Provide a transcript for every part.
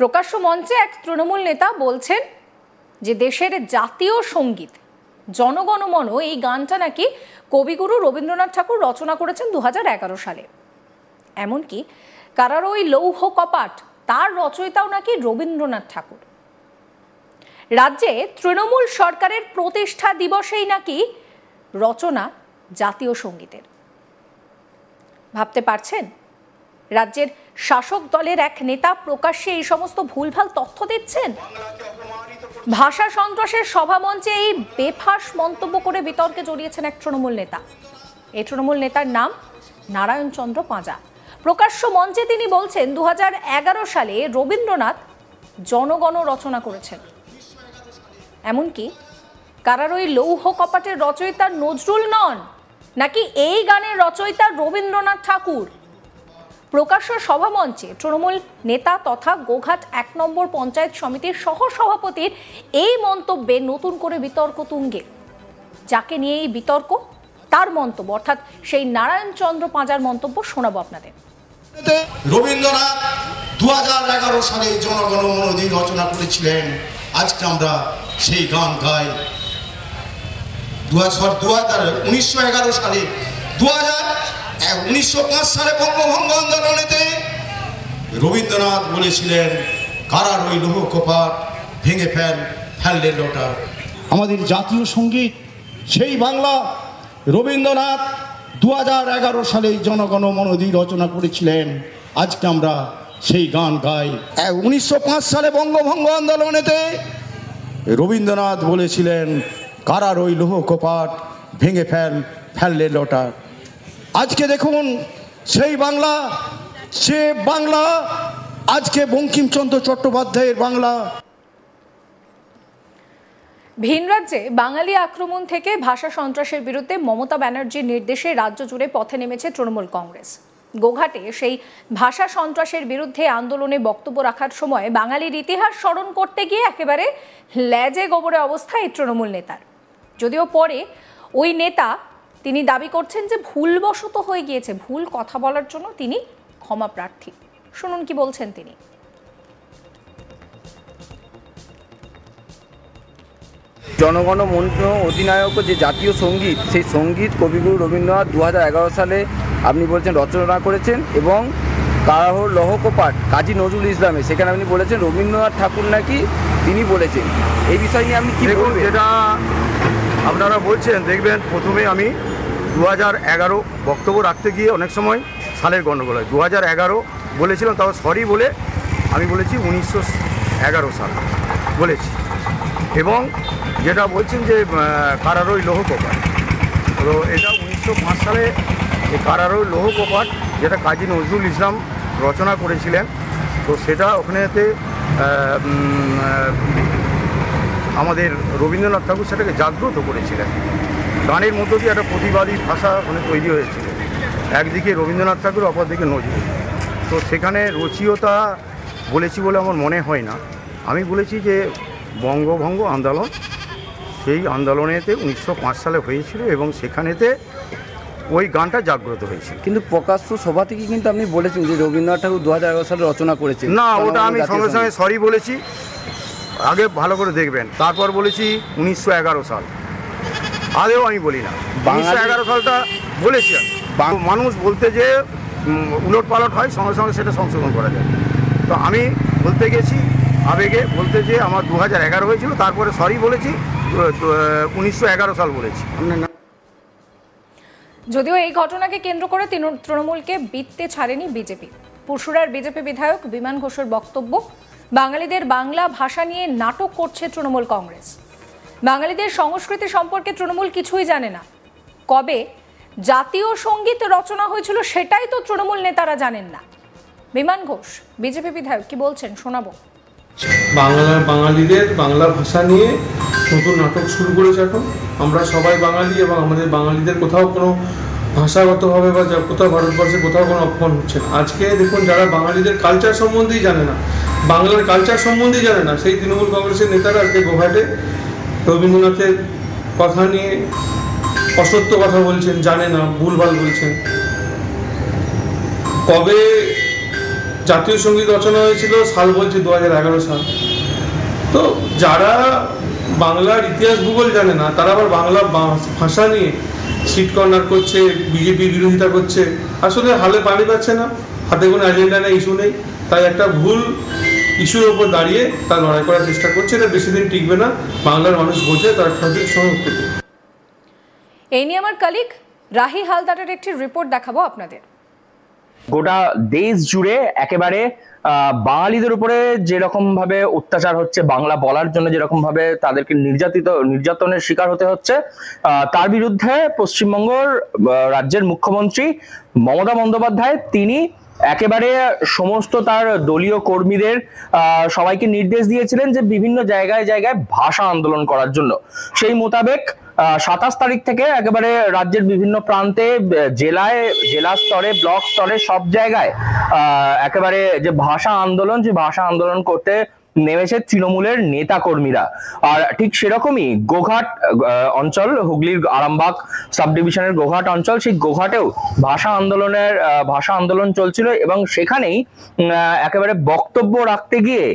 প্রকাশ্য মঞ্চে এক তৃণমূল নেতা বলছেন যে দেশের জাতীয় সঙ্গীত জনগণ মন এই গানটা নাকি কবিগুরু রবীন্দ্রনাথ ঠাকুর রচনা করেছেন 2011 সালে। এমনকি কারার ওই লৌহ কপাট তার রচয়িতাও নাকি রবীন্দ্রনাথ ঠাকুর। রাজ্যে তৃণমূল সরকারের প্রতিষ্ঠা দিবসেই নাকি রচনা জাতীয় সঙ্গীতের। ভাবতে পারছেন, রাজ্যের শাসক দলের এক নেতা প্রকাশ্যে এই সমস্ত ভুলভাল তথ্য দিচ্ছেন। ভাষা সন্ত্রাসের সভামঞ্চে এই বেফাঁস মন্তব্য করে বিতর্কে জড়িয়েছেন এক তৃণমূল নেতা। এই তৃণমূল নেতার নাম নারায়ণ চন্দ্র পাঁজা। প্রকাশ্য মঞ্চে তিনি বলছেন 2011 সালে রবীন্দ্রনাথ জনগণ রচনা করেছেন। এমনকি কারার ওই লৌহ কপাটের রচয়িতা নজরুল নন, নাকি এই গানের রচয়িতা রবীন্দ্রনাথ ঠাকুর। প্রকাশ্য সভামঞ্চে তৃণমূল নেতা তথা গোঘাট 1 নম্বর পঞ্চায়েত সমিতির সহসভাপতির এই মন্তব্যে নতুন করে বিতর্ক তুঙ্গে। যাকে নিয়ে এই বিতর্ক, তার মন্তব্য, অর্থাৎ সেই নারায়ণ চন্দ্র পাঁজার মন্তব্য শোনাবো আপনাদের। রবীন্দ্রনাথ 2011 সালে জনগণ মন রচনা করেছিলেন। আজকে আমরা সেই গান গাই। 1911 সালে 1905 সালে বঙ্গভঙ্গ আন্দোলনেতে রবীন্দ্রনাথ বলেছিলেন, কারার ওই লৌহ কপাট ভেঙে ফেললে লোটা। আমাদের জাতীয় সঙ্গীত সেই বাংলা। রবীন্দ্রনাথ 2011 সালে জনগণ মন রচনা করেছিলেন। আজকে আমরা সেই গান গাই। 1905 সালে বঙ্গভঙ্গ আন্দোলনেতে রবীন্দ্রনাথ বলেছিলেন, কারার ওই লৌহ কপাট ভেঙে ফেললে লোটা। আজকে দেখুন সেই বাংলা, সে বাংলা আজকে বঙ্কিমচন্দ্র চট্টোপাধ্যায়ের বাংলা। ভিন রাজ্যে বাঙালি আক্রমণ থেকে ভাষা সন্ত্রাসের বিরুদ্ধে মমতা ব্যানার্জির নির্দেশে রাজ্য জুড়ে পথে নেমেছে তৃণমূল কংগ্রেস। গোঘাটে সেই ভাষা সন্ত্রাসের বিরুদ্ধে আন্দোলনে বক্তব্য রাখার সময় বাঙালির ইতিহাস স্মরণ করতে গিয়ে একেবারে লেজে গোবরে অবস্থা এই তৃণমূল নেতার। যদিও পরে ওই নেতা তিনি দাবি করছেন যে ভুলবশত হয়ে গিয়েছে, ভুল কথা বলার জন্য তিনি ক্ষমা প্রার্থী। শুনুন কি বলছেন তিনি। জনগণ মন অধিনায়ক যে জাতীয় সঙ্গীত, সেই সঙ্গীত কবিগুরু রবীন্দ্রনাথ 2011 সালে আপনি বলছেন রচনা করেছেন, এবং কারাহর লৌহ কপাট কাজী নজরুল ইসলামে, সেখানে আপনি বলেছেন রবীন্দ্রনাথ ঠাকুর নাকি তিনি বলেছেন। এই বিষয় নিয়ে আপনি কি বলবেন? যেটা আপনারা বলছেন, দেখবেন প্রথমে আমি 2011 বক্তব্য রাখতে গিয়ে অনেক সময় সালের গণ্ডগোল হয়। 2011 বলেছিলাম, তাও সরি বলে আমি বলেছি 1911 সাল বলেছি। এবং যেটা বলছেন যে কারার ওই লৌহ কপাট, তো এটা 1905 সালে কারার ওই লৌহ কপাট যেটা কাজী নজরুল ইসলাম রচনা করেছিলেন। তো সেটা ওখানেতে আমাদের রবীন্দ্রনাথ ঠাকুর সেটাকে জাগ্রত করেছিলেন। গানের মধ্য দিয়ে একটা প্রতিবাদী ভাষা ওখানে তৈরি হয়েছিল, একদিকে রবীন্দ্রনাথ ঠাকুর, অপরদিকে নজরুল। তো সেখানে রচয়িতা বলেছি বলে আমার মনে হয় না। আমি বলেছি যে বঙ্গভঙ্গ আন্দোলন, সেই আন্দোলনেতে 1905 সালে হয়েছিল এবং সেখানেতে ওই গানটা জাগ্রত হয়েছিল। কিন্তু প্রকাশ্য সভা থেকে কিন্তু আপনি বলেছেন যে রবীন্দ্রনাথ ঠাকুর 2011 সালে রচনা করেছেন। না, ওটা আমি সঙ্গে সঙ্গে সরি বলেছি, আগে ভালো করে দেখবেন। তারপর বলেছি 1911 সাল, আগেও আমি বলি না, 1911 সালটা বলেছি। মানুষ বলতে যে উলট পালট হয়, সঙ্গে সঙ্গে সেটা সংশোধন করা যায়। তো আমি বলতে গেছি আবেগে, বলতে যে আমার 2011 হয়েছিল, তারপরে সরি বলেছি 1911 সাল বলেছি। যদিও এই ঘটনাকে কেন্দ্র করে তৃণমূলকে বিত্তে ছাড়েনি বিজেপি। পুরসুরার বিজেপি বিধায়ক বিমান ঘোষের বক্তব্য, বাঙালিদের বাংলা ভাষা নিয়ে নাটক করছে তৃণমূল কংগ্রেস। বাঙালিদের সংস্কৃতি সম্পর্কে তৃণমূল কিছুই জানে না। কবে জাতীয় সঙ্গীত রচনা হয়েছিল সেটাই তো তৃণমূল নেতারা জানেন না। বিমান ঘোষ বিজেপি বিধায়ক কি বলছেন শোনাবো। বাঙালিদের বাংলা ভাষা নিয়ে নতুন নাটক শুরু করেছে। এখন আমরা সবাই বাঙালি এবং আমাদের বাঙালিদের কোথাও কোনো ভাষাগতভাবে বা কোথাও ভারতবর্ষে কোথাও কোনো অপমান হচ্ছে না। আজকে দেখুন, যারা বাঙালিদের কালচার সম্বন্ধেই জানে না, বাংলার কালচার সম্বন্ধেই জানে না, সেই তৃণমূল কংগ্রেসের নেতারা আজকে গোঘাটে রবীন্দ্রনাথের কথা নিয়ে অসত্য কথা বলছেন, জানে না, ভুলভাল বলছেন। কবে জাতীয় সঙ্গীত রচনা হয়েছিল, সাল বলছে 2011 সাল। তো যারা বাংলার ইতিহাস ভূগোল জানে না তারা আবার বাংলা ভাষা নিয়ে সিট কর্নার করছে, বিজেপি বিরোধিতা করছে, আসলে হালে পানি পাচ্ছে না, হাতে কোনো এজেন্ডা নেই, ইস্যু নেই, তাই একটা ভুল ইস্যুর ওপর দাঁড়িয়ে তার লড়াই করার চেষ্টা করছে। এটা বেশি দিন টিকবে না, বাংলার মানুষ বোঝে, তার সঠিক সময় উত্তর দেবে। এই নিয়ে আমার কলিগ রাহি হালদারের একটি রিপোর্ট দেখাবো আপনাদের। গোটা দেশ জুড়ে একেবারে বাঙালিদের উপরে যেরকম ভাবে অত্যাচার হচ্ছে, বাংলা বলার জন্য যেরকম ভাবে তাদেরকে নির্যাতনের শিকার হতে হচ্ছে, তার বিরুদ্ধে পশ্চিমবঙ্গের রাজ্যের মুখ্যমন্ত্রী মমতা বন্দ্যোপাধ্যায় তিনি একেবারে সমস্ত তার দলীয় কর্মীদের সবাইকে নির্দেশ দিয়েছিলেন যে বিভিন্ন জায়গায় জায়গায় ভাষা আন্দোলন করার জন্য। সেই মোতাবেক 27 তারিখ থেকে একেবারে রাজ্যের বিভিন্ন প্রান্তে, জেলা স্তরে, ব্লক স্তরে সব জায়গায় একেবারে যে ভাষা আন্দোলন, যে ভাষা আন্দোলন করতে নেমেছে তৃণমূলের নেতা কর্মীরা। আর ঠিক সেরকমই গোঘাট অঞ্চল, হুগলির আরামবাগ সাব ডিভিশনের গোঘাট অঞ্চল, সেই গোঘাটেও ভাষা আন্দোলন চলছিল এবং সেখানেই একেবারে বক্তব্য রাখতে গিয়ে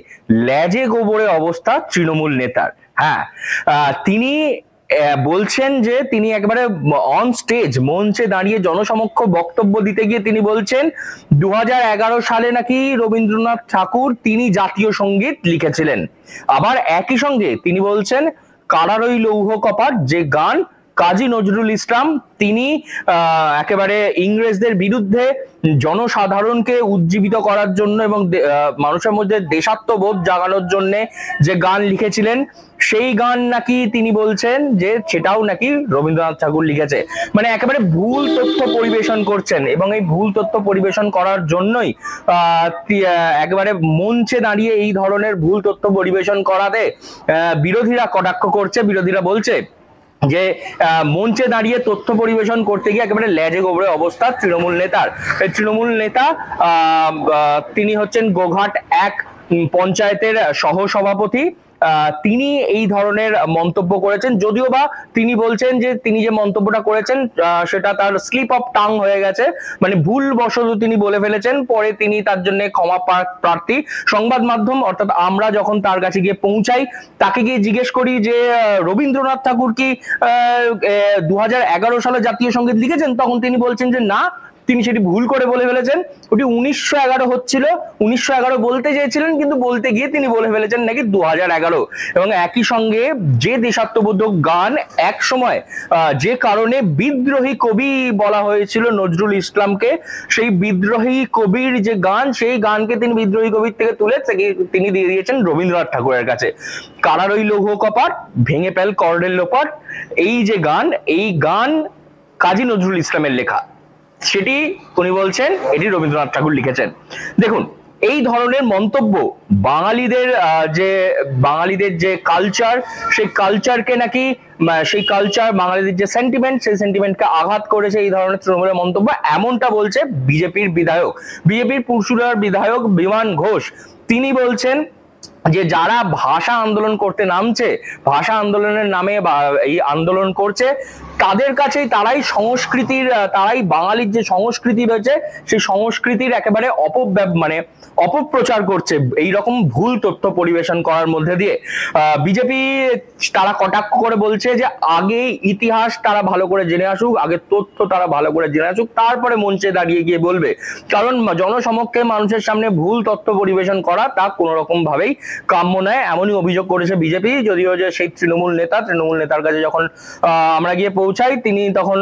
লেজে গোবরে অবস্থা তৃণমূল নেতার। হ্যাঁ, তিনি বলছেন যে তিনি একবারে অন স্টেজ মঞ্চে দাঁড়িয়ে জনসমক্ষ বক্তব্য দিতে গিয়ে তিনি বলছেন 2011 সালে নাকি রবীন্দ্রনাথ ঠাকুর তিনি জাতীয় সঙ্গীত লিখেছিলেন। আবার একই সঙ্গে তিনি বলছেন কারার ওই লৌহ কপাট যে গান কাজী নজরুল ইসলাম তিনি একেবারে ইংরেজদের বিরুদ্ধে জনসাধারণকে উজ্জীবিত করার জন্য এবং মানুষের মধ্যে দেশাত্মবোধ জাগানোর জন্য যে গান লিখেছিলেন, সেই গান নাকি তিনি বলছেন যে সেটাও নাকি রবীন্দ্রনাথ ঠাকুর লিখেছে। মানে একেবারে ভুল তথ্য পরিবেশন করছেন এবং এই ভুল তথ্য পরিবেশন করার জন্যই একেবারে মঞ্চে দাঁড়িয়ে এই ধরনের ভুল তথ্য পরিবেশন করাতে বিরোধীরা কটাক্ষ করছে। বিরোধীরা বলছে যে মঞ্চে দাঁড়িয়ে তথ্য পরিবেশন করতে গিয়ে একেবারে লেজে গোবরে অবস্থা তৃণমূল নেতার। তৃণমূল নেতা তিনি হচ্ছেন গোঘাট 1 পঞ্চায়েতের সহসভাপতি, তিনি এই ধরনের মন্তব্য করেছেন। যদিও বা তিনি বলছেন যে তিনি যে মন্তব্যটা করেছেন সেটা তার স্লিপ অফ টাং হয়ে গেছে, মানে ভুল বশত তিনি বলে ফেলেছেন, পরে তিনি তার জন্য ক্ষমা প্রার্থী। সংবাদ মাধ্যম অর্থাৎ আমরা যখন তার কাছে গিয়ে পৌঁছাই, তাকে গিয়ে জিজ্ঞেস করি যে রবীন্দ্রনাথ ঠাকুর কি 2011 সালে জাতীয় সঙ্গীত লিখেছেন, তখন তিনি বলছেন যে না, তিনি সেটি ভুল করে বলে ফেলেছেন, ওটি 1911 হচ্ছিল, 1911 বলতে চেয়েছিলেন কিন্তু বলতে গিয়ে তিনি বলে ফেলেছেন নাকি 2011। এবং একই সঙ্গে যে দেশাত্মবোধক গান এক সময় যে কারণে বিদ্রোহী কবি বলা হয়েছিল নজরুল ইসলামকে, সেই বিদ্রোহী কবির যে গান, সেই গানকে তিনি বিদ্রোহী কবির থেকে তুলে তিনি দিয়ে দিয়েছেন রবীন্দ্রনাথ ঠাকুরের কাছে। কারার ওই লৌহ কপাট ভেঙে ফেল কর্ডের লোপাট, এই যে গান, এই গান কাজী নজরুল ইসলামের লেখা, সেটি উনি বলছেন এটি রবীন্দ্রনাথ ঠাকুর লিখেছেন। দেখুন, এই ধরনের মন্তব্য বাঙালিদের যে কালচার, সেই কালচারকে নাকি বাঙালিদের যে সেন্টিমেন্ট, সেই সেন্টিমেন্টকে আঘাত করেছে এই ধরনের তৃণমূলের মন্তব্য, এমনটা বলছে বিজেপির পুরসুরার বিধায়ক বিমান ঘোষ। তিনি বলছেন যে যারা ভাষা আন্দোলন করতে নামছে, ভাষা আন্দোলনের নামে এই আন্দোলন করছে, তাদের কাছেই তারাই বাঙালির যে সংস্কৃতি রয়েছে সেই সংস্কৃতির একেবারে অপপ্রচার করছে এই রকম ভুল তথ্য পরিবেশন করার মধ্যে দিয়ে। বিজেপি তারা কটাক্ষ করে বলছে যে আগে ইতিহাস তারা ভালো করে জেনে আসুক, আগে তথ্য তারা ভালো করে জেনে আসুক, তারপরে মঞ্চে দাঁড়িয়ে গিয়ে বলবে। কারণ জনসমক্ষে মানুষের সামনে ভুল তথ্য পরিবেশন করা তা কোনো রকম ভাবেই কাম্য নয়, এমনই অভিযোগ করেছে বিজেপি। যদিও যে সেই তৃণমূল নেতার কাছে যখন আমরা গিয়ে পৌঁছাই, তিনি তখন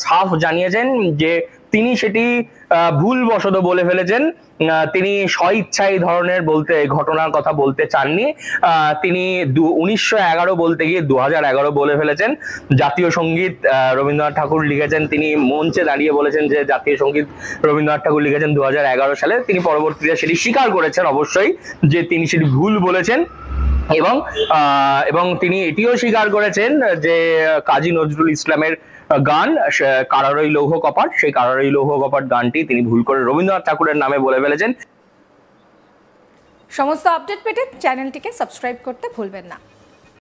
সাফ জানিয়েছেন যে তিনি সেটি ভুলবশত বলে ফেলেছেন, তিনি স্বইচ্ছায় এই ধরনের ঘটনার কথা বলতে চাননি। তিনি 1911 বলতে গিয়ে 2011 বলে ফেলেছেন। জাতীয় সঙ্গীত রবীন্দ্রনাথ ঠাকুর লিখেছেন, তিনি মঞ্চে দাঁড়িয়ে বলেছেন যে জাতীয় সঙ্গীত রবীন্দ্রনাথ ঠাকুর লিখেছেন 2011 সালে। তিনি পরবর্তীতে সেটি স্বীকার করেছেন অবশ্যই যে তিনি সেটি ভুল বলেছেন, এবং তিনি এটিও স্বীকার করেছেন যে কাজী নজরুল ইসলামের গান কারার ওই লৌহ কপাট, সেই কারার ওই লৌহ কপাট গানটি তিনি ভুল করে রবীন্দ্রনাথ ঠাকুরের নামে বলে ফেলেছেন। সমস্ত আপডেট পেতে চ্যানেলটিকে সাবস্ক্রাইব করতে ভুলবেন না।